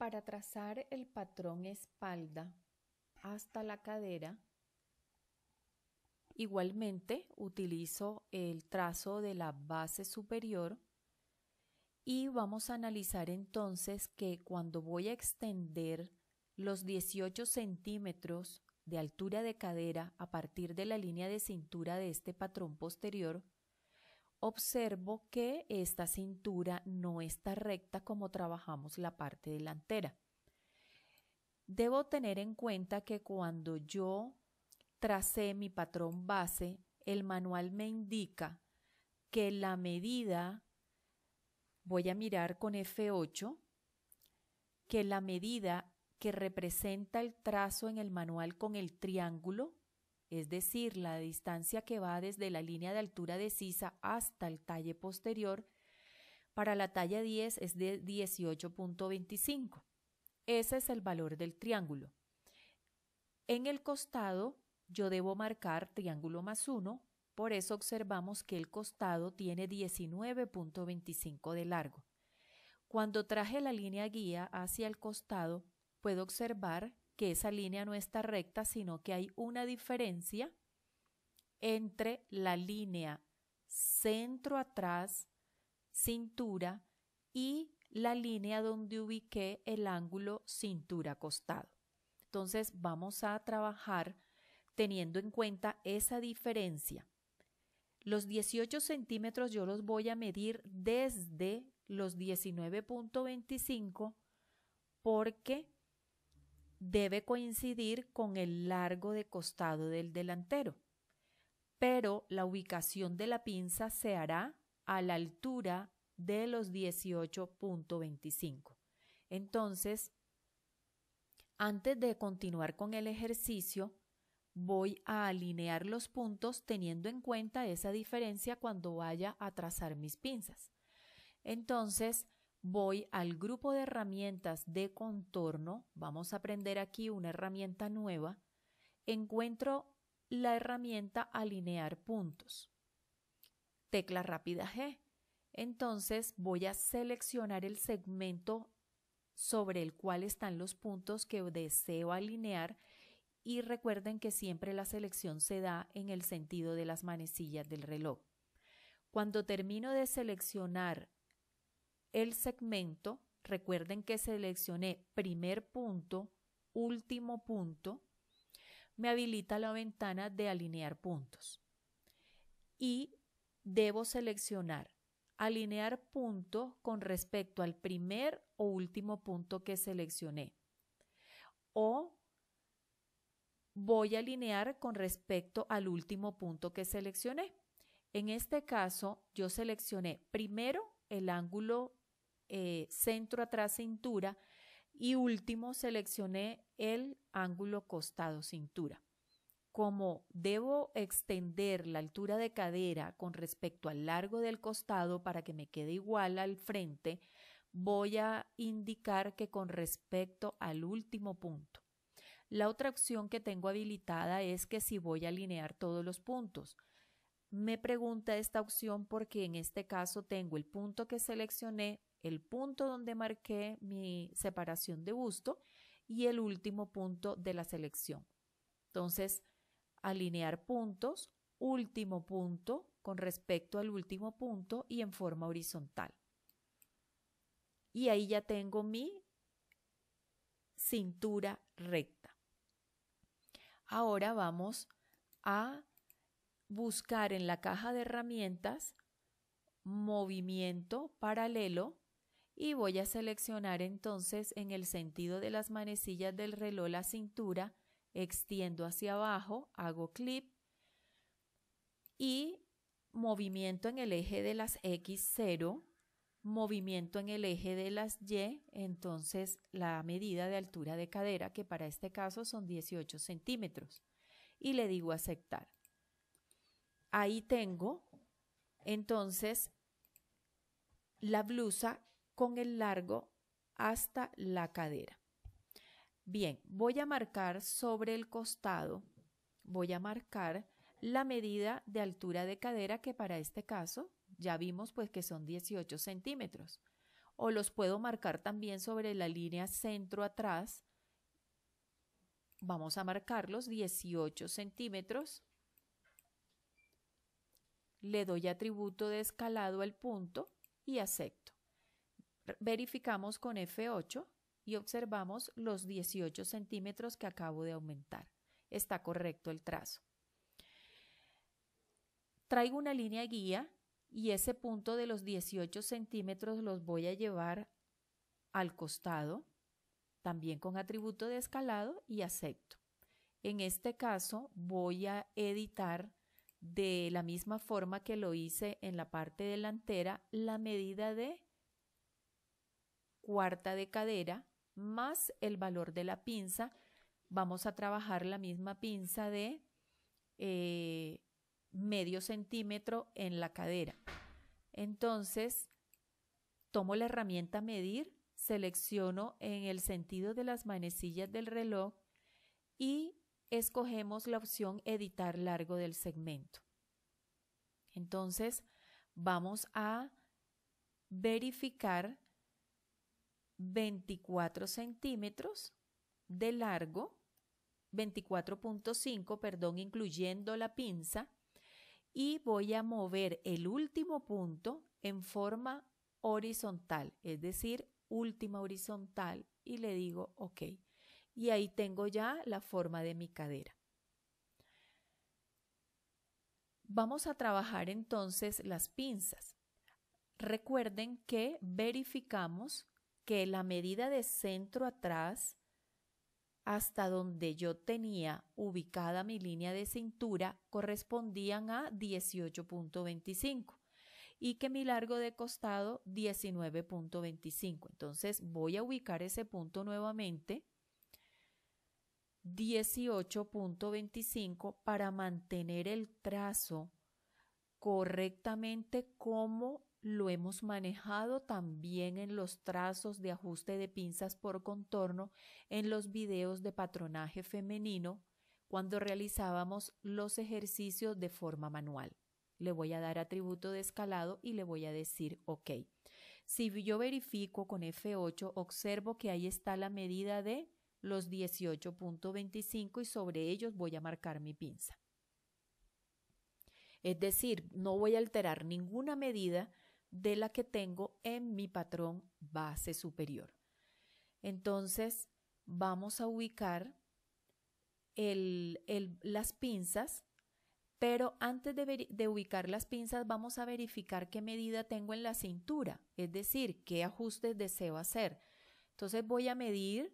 Para trazar el patrón espalda hasta la cadera, igualmente utilizo el trazo de la base superior y vamos a analizar entonces que cuando voy a extender los 18 centímetros de altura de cadera a partir de la línea de cintura de este patrón posterior, observo que esta cintura no está recta como trabajamos la parte delantera. Debo tener en cuenta que cuando yo tracé mi patrón base, el manual me indica que la medida, voy a mirar con F8, que la medida que representa el trazo en el manual con el triángulo, es decir, la distancia que va desde la línea de altura de sisa hasta el talle posterior, para la talla 10 es de 18.25. Ese es el valor del triángulo. En el costado yo debo marcar triángulo más 1, por eso observamos que el costado tiene 19.25 de largo. Cuando traje la línea guía hacia el costado, puedo observar que esa línea no está recta, sino que hay una diferencia entre la línea centro atrás, cintura, y la línea donde ubiqué el ángulo cintura-costado. Entonces vamos a trabajar teniendo en cuenta esa diferencia. Los 18 centímetros yo los voy a medir desde los 19.25 porque debe coincidir con el largo de costado del delantero. Pero la ubicación de la pinza se hará a la altura de los 18.25. Entonces, antes de continuar con el ejercicio, voy a alinear los puntos teniendo en cuenta esa diferencia cuando vaya a trazar mis pinzas. Entonces, voy al grupo de herramientas de contorno. Vamos a aprender aquí una herramienta nueva. Encuentro la herramienta alinear puntos. Tecla rápida G. Entonces voy a seleccionar el segmento sobre el cual están los puntos que deseo alinear y recuerden que siempre la selección se da en el sentido de las manecillas del reloj. Cuando termino de seleccionar el segmento, recuerden que seleccioné primer punto, último punto, me habilita la ventana de alinear puntos y debo seleccionar alinear punto con respecto al primer o último punto que seleccioné, o voy a alinear con respecto al último punto que seleccioné. En este caso, yo seleccioné primero el ángulo centro atrás cintura y último seleccioné el ángulo costado cintura. Como debo extender la altura de cadera con respecto al largo del costado para que me quede igual al frente, voy a indicar que con respecto al último punto. La otra opción que tengo habilitada es que si voy a alinear todos los puntos. Me pregunta esta opción porque en este caso tengo el punto que seleccioné, el punto donde marqué mi separación de busto y el último punto de la selección. Entonces, alinear puntos, último punto con respecto al último punto y en forma horizontal. Y ahí ya tengo mi cintura recta. Ahora vamos a buscar en la caja de herramientas movimiento paralelo y voy a seleccionar entonces en el sentido de las manecillas del reloj la cintura, extiendo hacia abajo, hago clic y movimiento en el eje de las X 0, movimiento en el eje de las Y, entonces la medida de altura de cadera, que para este caso son 18 centímetros, y le digo aceptar. Ahí tengo entonces la blusa con el largo hasta la cadera. Bien, voy a marcar sobre el costado, voy a marcar la medida de altura de cadera que para este caso ya vimos pues que son 18 centímetros. o los puedo marcar también sobre la línea centro atrás. Vamos a marcarlos 18 centímetros. Le doy atributo de escalado al punto y acepto. Verificamos con F8 y observamos los 18 centímetros que acabo de aumentar. Está correcto el trazo. Traigo una línea guía y ese punto de los 18 centímetros los voy a llevar al costado, también con atributo de escalado y acepto. En este caso voy a editar de la misma forma que lo hice en la parte delantera la medida de cuarta de cadera más el valor de la pinza. Vamos a trabajar la misma pinza de medio centímetro en la cadera. Entonces, tomo la herramienta medir, selecciono en el sentido de las manecillas del reloj y escogemos la opción editar largo del segmento. Entonces, vamos a verificar 24 centímetros de largo, 24.5, perdón, incluyendo la pinza, y voy a mover el último punto en forma horizontal, es decir, última horizontal, y le digo OK. Y ahí tengo ya la forma de mi cadera. Vamos a trabajar entonces las pinzas. Recuerden que verificamos que la medida de centro atrás hasta donde yo tenía ubicada mi línea de cintura correspondían a 18.25 y que mi largo de costado 19.25. Entonces voy a ubicar ese punto nuevamente, 18.25, para mantener el trazo correctamente como lo hemos manejado también en los trazos de ajuste de pinzas por contorno en los videos de patronaje femenino cuando realizábamos los ejercicios de forma manual. Le voy a dar atributo de escalado y le voy a decir OK. Si yo verifico con F8, observo que ahí está la medida de los 18.25 y sobre ellos voy a marcar mi pinza. Es decir, no voy a alterar ninguna medida de la que tengo en mi patrón base superior. Entonces, vamos a ubicar las pinzas, pero antes de ubicar las pinzas vamos a verificar qué medida tengo en la cintura, es decir, qué ajustes deseo hacer. Entonces voy a medir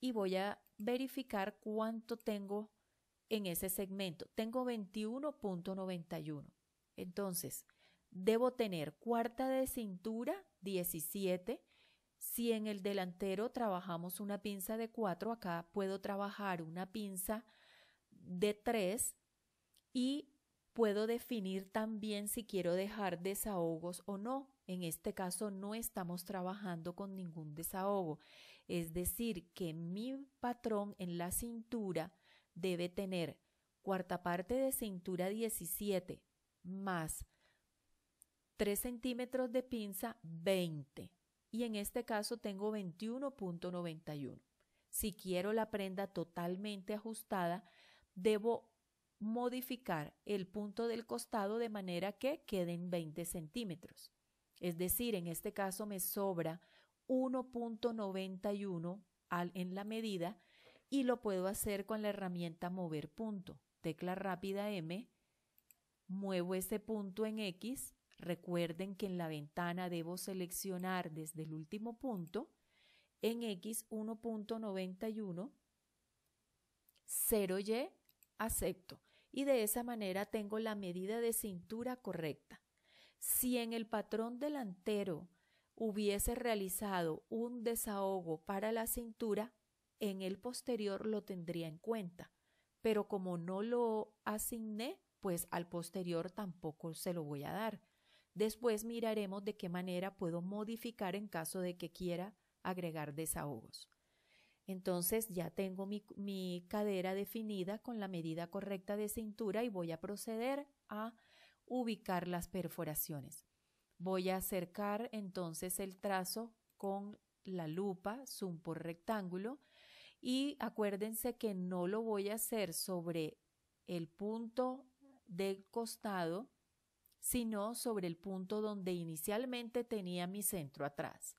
y voy a verificar cuánto tengo en ese segmento. Tengo 21.91. Entonces, debo tener cuarta de cintura 17. Si en el delantero trabajamos una pinza de 4, acá puedo trabajar una pinza de 3 y puedo definir también si quiero dejar desahogos o no. En este caso no estamos trabajando con ningún desahogo. Es decir, que mi patrón en la cintura debe tener cuarta parte de cintura 17 más 3 centímetros de pinza 20. Y en este caso tengo 21.91. Si quiero la prenda totalmente ajustada, debo modificar el punto del costado de manera que queden 20 centímetros. Es decir, en este caso me sobra 1.91 en la medida y lo puedo hacer con la herramienta mover punto. Tecla rápida M, muevo ese punto en X. Recuerden que en la ventana debo seleccionar desde el último punto, en X 1.91, 0Y, acepto. Y de esa manera tengo la medida de cintura correcta. Si en el patrón delantero hubiese realizado un desahogo para la cintura, en el posterior lo tendría en cuenta. Pero como no lo asigné, pues al posterior tampoco se lo voy a dar. Después miraremos de qué manera puedo modificar en caso de que quiera agregar desahogos. Entonces ya tengo mi cadera definida con la medida correcta de cintura y voy a proceder a ubicar las perforaciones. Voy a acercar entonces el trazo con la lupa, zoom por rectángulo, y acuérdense que no lo voy a hacer sobre el punto del costado, sino sobre el punto donde inicialmente tenía mi centro atrás.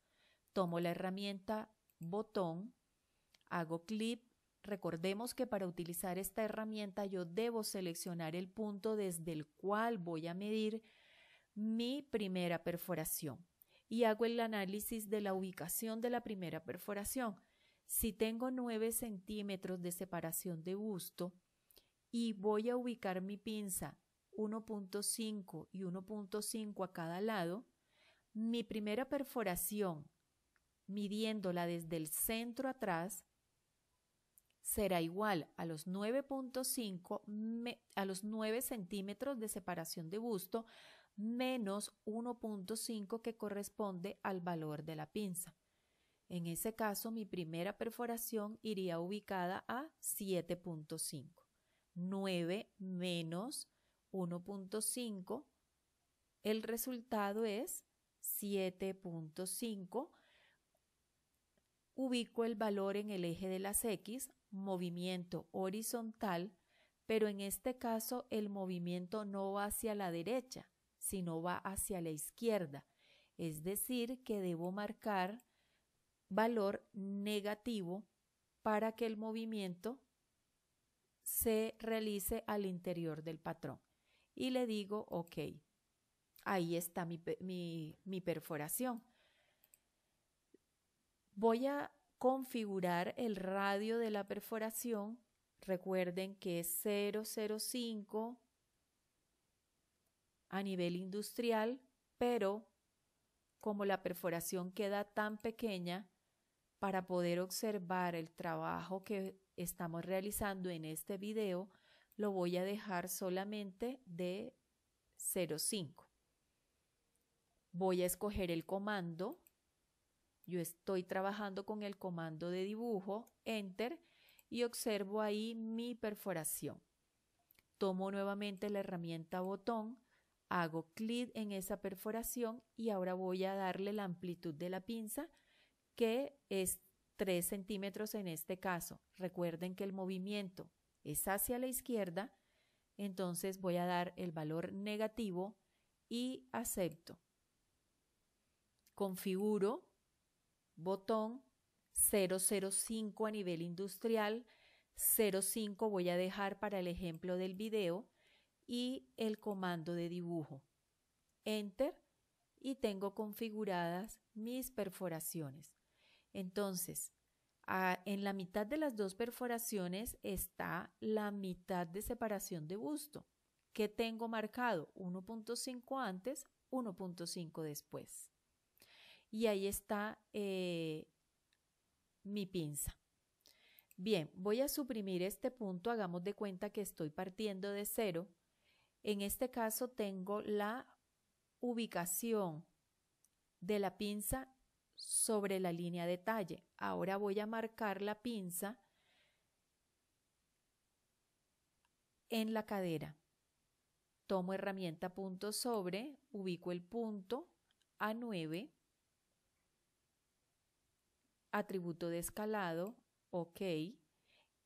Tomo la herramienta botón, hago clic. Recordemos que para utilizar esta herramienta yo debo seleccionar el punto desde el cual voy a medir mi primera perforación y hago el análisis de la ubicación de la primera perforación. Si tengo 9 centímetros de separación de busto y voy a ubicar mi pinza 1.5 y 1.5 a cada lado, mi primera perforación, midiéndola desde el centro atrás, será igual a los 9.5, a los 9 centímetros de separación de busto, menos 1.5 que corresponde al valor de la pinza. En ese caso, mi primera perforación iría ubicada a 7.5. 9 menos 1.5, el resultado es 7.5. Ubico el valor en el eje de las X, movimiento horizontal, pero en este caso el movimiento no va hacia la derecha, sino va hacia la izquierda. Es decir, que debo marcar valor negativo para que el movimiento se realice al interior del patrón. Y le digo OK. Ahí está mi perforación. Voy a configurar el radio de la perforación. Recuerden que es 0,05 a nivel industrial, pero como la perforación queda tan pequeña, para poder observar el trabajo que estamos realizando en este video, lo voy a dejar solamente de 0,5. Voy a escoger el comando. Yo estoy trabajando con el comando de dibujo, Enter, y observo ahí mi perforación. Tomo nuevamente la herramienta botón, hago clic en esa perforación y ahora voy a darle la amplitud de la pinza, que es 3 centímetros en este caso. Recuerden que el movimiento es hacia la izquierda, entonces voy a dar el valor negativo y acepto. Configuro. Botón 0,05 a nivel industrial, 0,5 voy a dejar para el ejemplo del video y el comando de dibujo. Enter y tengo configuradas mis perforaciones. Entonces, en la mitad de las dos perforaciones está la mitad de separación de busto. ¿Qué tengo marcado? 1.5 antes, 1.5 después. Y ahí está mi pinza. Bien, voy a suprimir este punto. Hagamos de cuenta que estoy partiendo de cero. En este caso tengo la ubicación de la pinza sobre la línea de talle. Ahora voy a marcar la pinza en la cadera. Tomo herramienta punto sobre, ubico el punto a 9. Atributo de escalado, OK,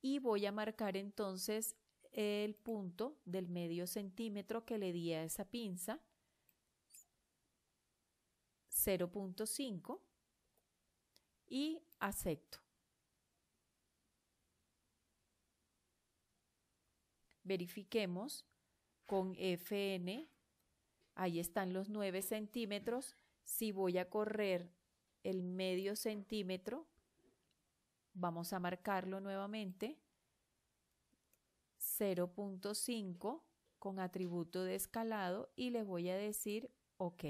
y voy a marcar entonces el punto del medio centímetro que le di a esa pinza, 0.5, y acepto. Verifiquemos con FN, ahí están los 9 centímetros, si voy a correr el medio centímetro, vamos a marcarlo nuevamente, 0.5 con atributo de escalado y le voy a decir OK.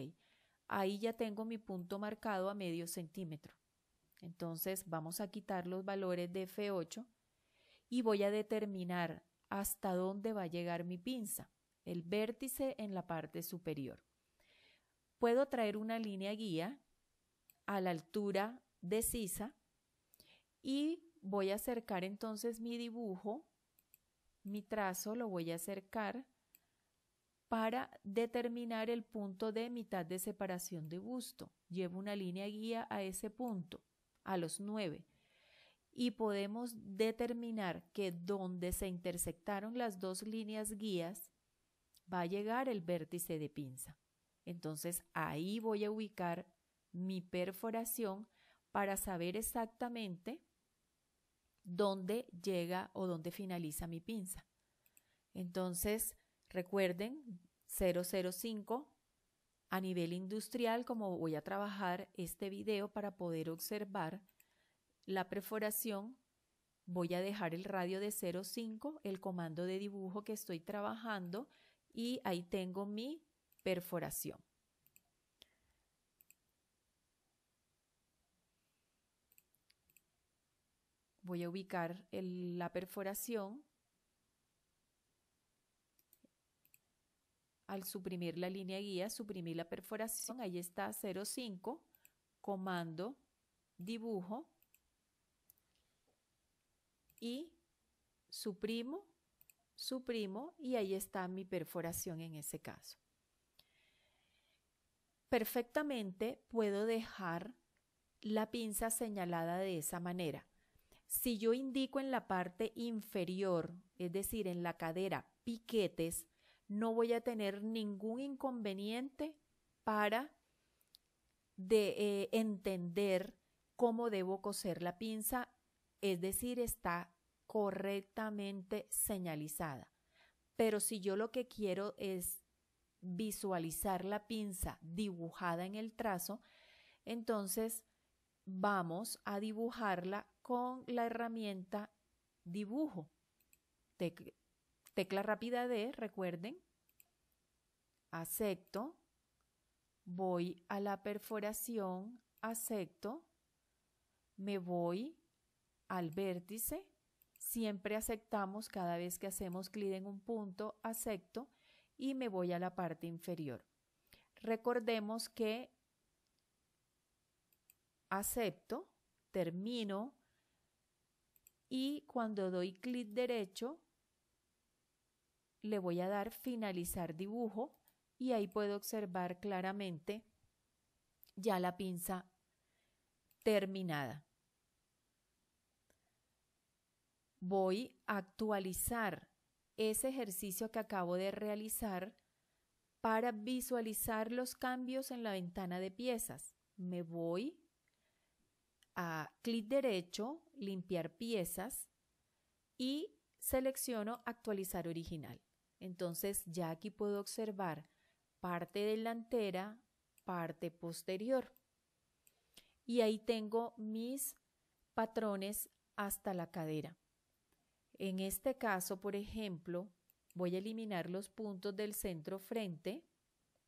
Ahí ya tengo mi punto marcado a medio centímetro. Entonces vamos a quitar los valores de F8 y voy a determinar hasta dónde va a llegar mi pinza, el vértice en la parte superior. Puedo traer una línea guía a la altura de sisa y voy a acercar entonces mi dibujo, mi trazo lo voy a acercar para determinar el punto de mitad de separación de busto. Llevo una línea guía a ese punto, a los 9. Y podemos determinar que donde se intersectaron las dos líneas guías va a llegar el vértice de pinza. Entonces ahí voy a ubicar mi perforación para saber exactamente dónde llega o dónde finaliza mi pinza. Entonces recuerden 005 a nivel industrial, como voy a trabajar este video para poder observar la perforación. Voy a dejar el radio de 0,5, el comando de dibujo que estoy trabajando, y ahí tengo mi perforación. Voy a ubicar la perforación. Al suprimir la línea guía, suprimí la perforación. Ahí está 0,5, comando, dibujo, y suprimo, y ahí está mi perforación en ese caso. Perfectamente puedo dejar la pinza señalada de esa manera. Si yo indico en la parte inferior, es decir, en la cadera, piquetes, no voy a tener ningún inconveniente para entender cómo debo coser la pinza, es decir, está correctamente señalizada. Pero si yo lo que quiero es visualizar la pinza dibujada en el trazo, entonces vamos a dibujarla con la herramienta dibujo. Tecla rápida D, recuerden, acepto, voy a la perforación, acepto, me voy al vértice, siempre aceptamos cada vez que hacemos clic en un punto, acepto, y me voy a la parte inferior. Recordemos que acepto, termino, y cuando doy clic derecho le voy a dar finalizar dibujo, y ahí puedo observar claramente ya la pinza terminada. Voy a actualizar ese ejercicio que acabo de realizar para visualizar los cambios en la ventana de piezas. Me voy a clic derecho, limpiar piezas, y selecciono actualizar original. Entonces ya aquí puedo observar parte delantera, parte posterior. Y ahí tengo mis patrones hasta la cadera. En este caso, por ejemplo, voy a eliminar los puntos del centro frente.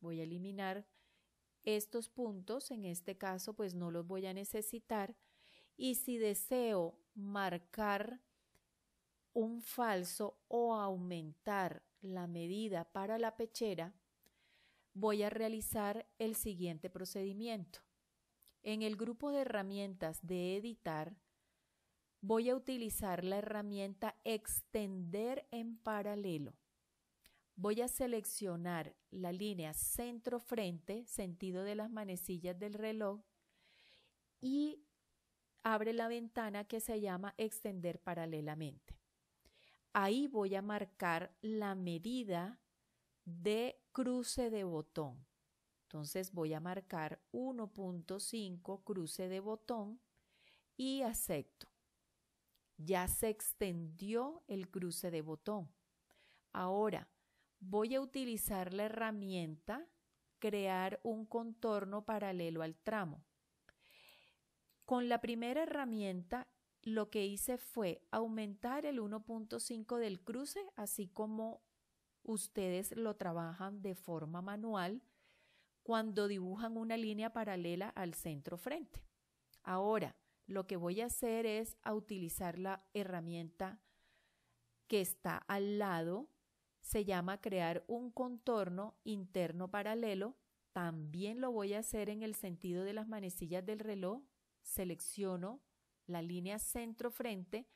Voy a eliminar estos puntos. En este caso, pues no los voy a necesitar. Y si deseo marcar un falso o aumentar la medida para la pechera, voy a realizar el siguiente procedimiento. En el grupo de herramientas de editar, voy a utilizar la herramienta extender en paralelo. Voy a seleccionar la línea centro-frente, sentido de las manecillas del reloj, y abre la ventana que se llama extender paralelamente. Ahí voy a marcar la medida de cruce de botón. Entonces voy a marcar 1.5 cruce de botón y acepto. Ya se extendió el cruce de botón. Ahora voy a utilizar la herramienta crear un contorno paralelo al tramo. Con la primera herramienta lo que hice fue aumentar el 1.5 del cruce, así como ustedes lo trabajan de forma manual cuando dibujan una línea paralela al centro frente. Ahora, lo que voy a hacer es utilizar la herramienta que está al lado, se llama crear un contorno interno paralelo. También lo voy a hacer en el sentido de las manecillas del reloj. Selecciono la línea centro-frente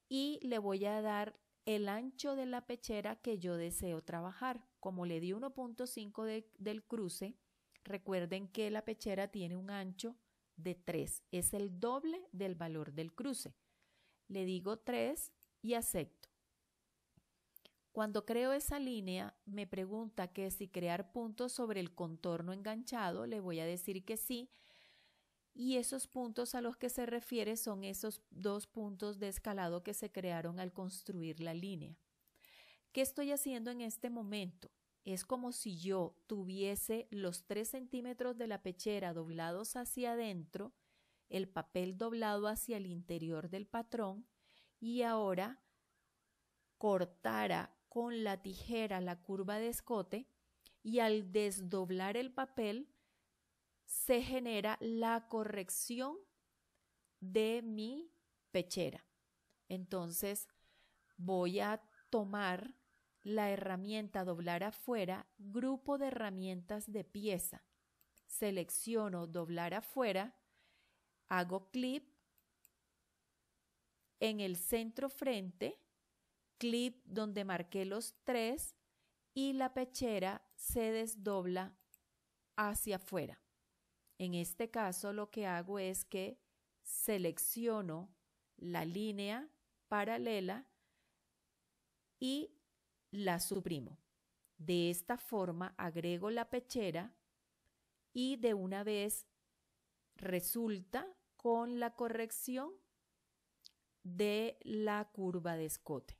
y le voy a dar el ancho de la pechera que yo deseo trabajar. como le di 1.5 del cruce, recuerden que la pechera tiene un ancho de 3, es el doble del valor del cruce. Le digo 3 y acepto. Cuando creo esa línea, me pregunta que si crear puntos sobre el contorno enganchado, le voy a decir que sí. Y esos puntos a los que se refiere son esos 2 puntos de escalado que se crearon al construir la línea. ¿Qué estoy haciendo en este momento? Es como si yo tuviese los 3 centímetros de la pechera doblados hacia adentro, el papel doblado hacia el interior del patrón y ahora cortara con la tijera la curva de escote y al desdoblar el papel se genera la corrección de mi pechera. Entonces voy a tomar la herramienta doblar afuera, grupo de herramientas de pieza. Selecciono doblar afuera, hago clip en el centro frente, clip donde marqué los 3 y la pechera se desdobla hacia afuera. En este caso lo que hago es que selecciono la línea paralela y la suprimo. De esta forma agrego la pechera y de una vez resulta con la corrección de la curva de escote.